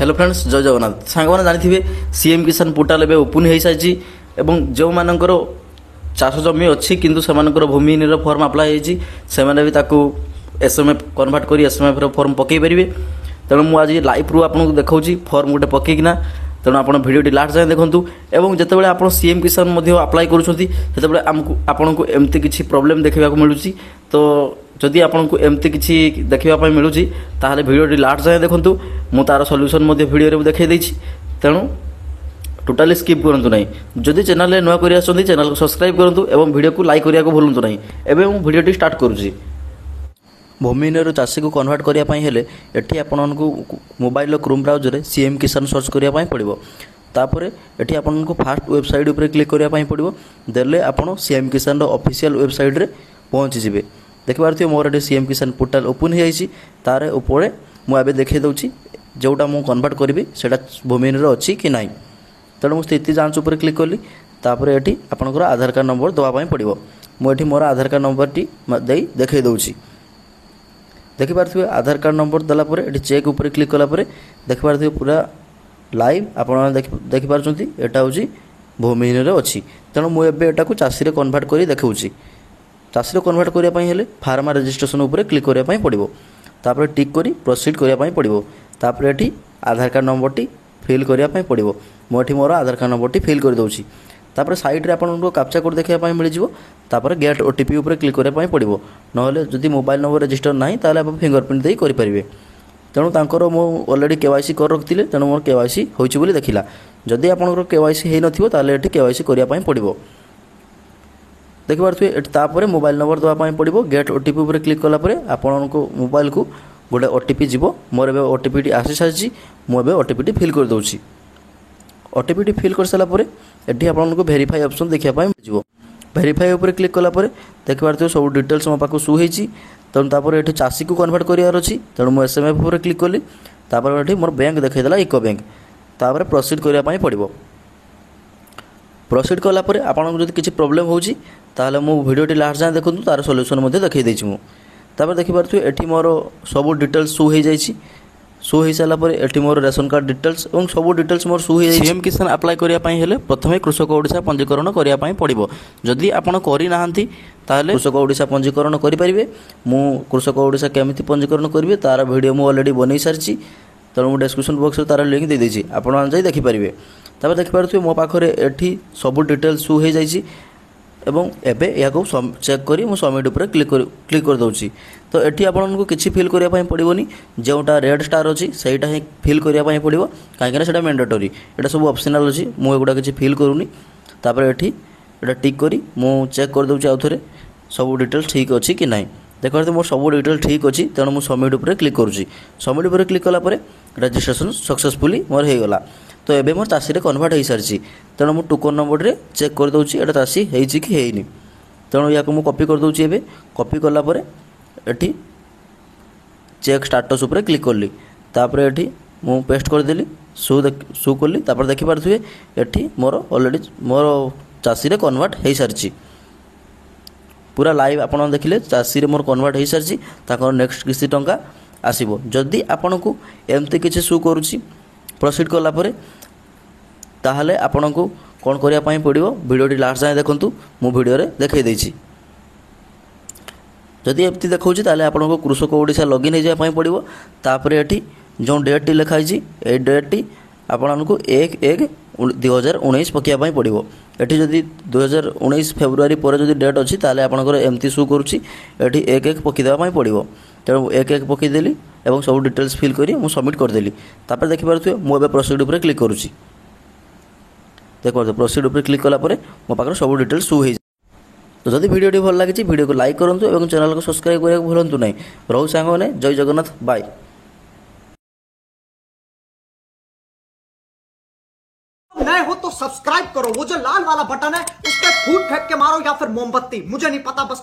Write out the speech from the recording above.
Hello friends जय जगन्नाथ सांग मैंने जानी सीएम किसान पोर्टाल एवं ओपन हो सारी जो मानकर चाष जमी अच्छी किंतु से भूमिहीन फर्म अप्लाई होती एसएमएफ कन्वर्ट कर एसएमएफ फर्म पकई पारे। तेणु मुझे लाइव रू आपको देखा फर्म गोटे पकईकिना तेणु आप भिडियो लास्ट जाए देखूँ और जितेबाला आप सीएम किसान अप्लाई करें आपन को एमती किसी प्रोब्लेम देखा मिलूँ तो जदि आपको एमती किसी देखापी मिलूँ ताहले भिडियो लास्ट जाए देखूँ मु तार सल्यूशन भिडियो देखई तेणु टोटाली स्किप करूँ ना जदि चैनल नुआ कर चैनल को सब्सक्राइब करूँ और वीडियो को लाइक करने को भूलु ना। एवं मुझे भिडियो स्टार्ट करुँची भूमिहीन चाषी को कन्वर्ट करने एटी आपन को मोबाइल क्रोम ब्राउजर सीएम किसान सर्च करने पड़ो तापर एटी आपन को फास्ट वेबसाइट उपर क्लिक करने पड़ो देले आपन सीएम किसान ऑफिशियल वेबसाइट रे पहुँची जाए। देखिए मोर ये सीएम किसान पोर्टाल ओपन हो तार उपर मुझे देखी दूसरी जोटा मुझे कन्वर्ट करी से भूमिहीन अच्छी कि ना। तेणु मुझे स्थिति जांच उपर क्लिक कली तापर एटी आपनकर आधार कार्ड नंबर देवाई पड़ो मुझे मोर आधार कार्ड नंबर टी देखई दूसरी देखिपे आधार कार्ड नंबर देलापर ये चेक उपर क्लिक कलापर देखिपे पूरा लाइव आप देखिपुँच यहाँ हूँ भूमिहीन अच्छी। तेणु मुझे एटा को चाषी कन्वर्ट कर देखा चाषी कन्वर्ट करने फार्मा रजिस्ट्रेशन उपर क्लिक करने पड़ो तापर टिक कर प्रोसीड करने पड़ो तापर ये आधार कार्ड नंबर टी फिल करने पड़ो मुझे मोर आधार कार्ड नंबर टी फिल कर दूसरी तापर साइड रे आपन को कैप्चा कोड देखा मिल तापर गेट ओटीपी उपर क्लिक करने पड़ो ना जदि मोबाइल नंबर रजिस्टर ना ताले आप फिंगरप्रिंट दे करेंगे। तेणु तांकर मो ऑलरेडी केवाईसी कर रखी तेणु मोर केवाईसी होइछि बोली देखिला जदि आपनकर केवाईसी हे नथिबो ताले एठी केवाईसी करिया पड़ो देखिपे तापर मोबाइल नंबर देवाई पड़ो गेट ओटीपी उपर क्लिक कलापर आपन को मोबाइल को गोटे ओटीपी जीवो मोर ए ओटीपी आसी सारी मुझे ओटीपी फिल कर दूसरी ओटीपी फिल कर सारापर ये आपको भेरीफाई ऑप्शन देखापी मिल भेरीफाई उपर क्लिक कलापर देखिए सब डिटेल्स मो पाक शो होती तेणु तापर ये चाषी को कन्वर्ट करार अच्छी तेणु मुझे एसएमएफ उपर क्लिक कली तापर ये मोर बैंक देखला इको बैंक तापर प्रोसीड करने पड़ो प्रोसीड कलापर आपको जब किसी प्रोब्लेम होची ताहले मो वीडियो लास्ट जाए देखूँ तार सल्यूशन देखई देछि मु तापर देखिपे ये मोर सब डिटेल्स शो हो जाइए शो हो सारापर ये मोर रेशन कार्ड डिटेल्स और सब डिटेल्स मोर शो हो जाए। सीएम किसान अप्लाई करने प्रथम कृषक ओडिशा पंजीकरण करने पड़ो जदि आपड़ करना ताहले कृषक ओडिशा पंजीकरण करेंगे मु कृषक ओडिशा केमिति पंजीकरण करेंगे तार वीडियो मुझे ऑलरेडी बन सारी तेणु मुझे डिस्क्रिप्शन बॉक्स में तार लिंक दे देछि आपन जाई देखिपारे तापर देखिपे मो पाखरे एठी सब डिटेल्स शो हो जाइए एवं एबे या चेक करी मु सबमिट उपर क्लिक कर दूसरी तो ये आपको किसी फिल करने पड़ोनी जोटा रेड स्टार अच्छी सहीटा ही फिल करने पड़ो कहीं मैंडेटरी ये सब ऑप्शनल अच्छी मुझे किसी फिल करूनी तापर ये टिक करी मु चेक कर दूसरी आउ थे सब डिटेल्स ठीक अच्छी कि ना देखते मोर सब डिटेल ठीक अच्छी तेणु मुझे सबमिट उपर क्लिक करुँची सबमिट उपर क्लिक कलापर रजिस्ट्रेशन सक्सेसफुली मोर होगला तो ये मोर चाषी कन्वर्ट हो सारी तेणु मुझे टोकन नंबर रे चेक कर दूसरी एटा चाषी होती कि हैनी तेणु या मुझे कॉपी कर दूसरी एबे कॉपी कलापर एठी चेक स्टाटस उपर क्लिक कली तापर एठी मु पेस्ट करदेली शो कली तापर देखि पारथुए एठी मोर ऑलरेडी मोर चाषी कन्वर्ट हो सारी पूरा लाइव आपन देखिले चाषी मोर कन्वर्ट हो सारी ताकर नेक्स्ट किसी टंका आसीबो जदि आपन को एमती किसी शो करुच्ची प्रोसीड कलापर ताहले आपन को कौन करने पड़ो वीडियो लास्ट जाए देखूँ मु वीडियो देखई देछि जदि एमती देखा ताले आपन कृषक ओडिशा लॉगिन हो पड़ो तापर ये जो डेट टी लिखाई ये डेट टी आपन को 1/1/2019 पकाइबाई पड़ो ये जदि 2019 फेब्रुआरी पर जदि डेट अच्छी ताले आपनकर एमती शो करुच्ची ये 1/1 पकईदेवाई पड़ो तेणु 1/1 पकईदेली और सब डिटेल्स फिल करी मु सबमिट करदेली तापर देखिपे मुझे प्रोसीड उपर क्लिक करुच्ची देखो प्रोसीड उपर क्लिक कलापर मो पाखरे सब डिटेल्स शो हो तो जदि वीडियो भल लगी वीडियो को लाइक करूँ और चैनल को सब्सक्राइब करने को भूलु ना। रहू सांग मैंने जय जगन्नाथ बाय। नए हो तो सब्सक्राइब करो वो जो लाल वाला बटन है उस पर फूट फेंक के मारो या फिर मोमबत्ती मुझे नहीं पता बस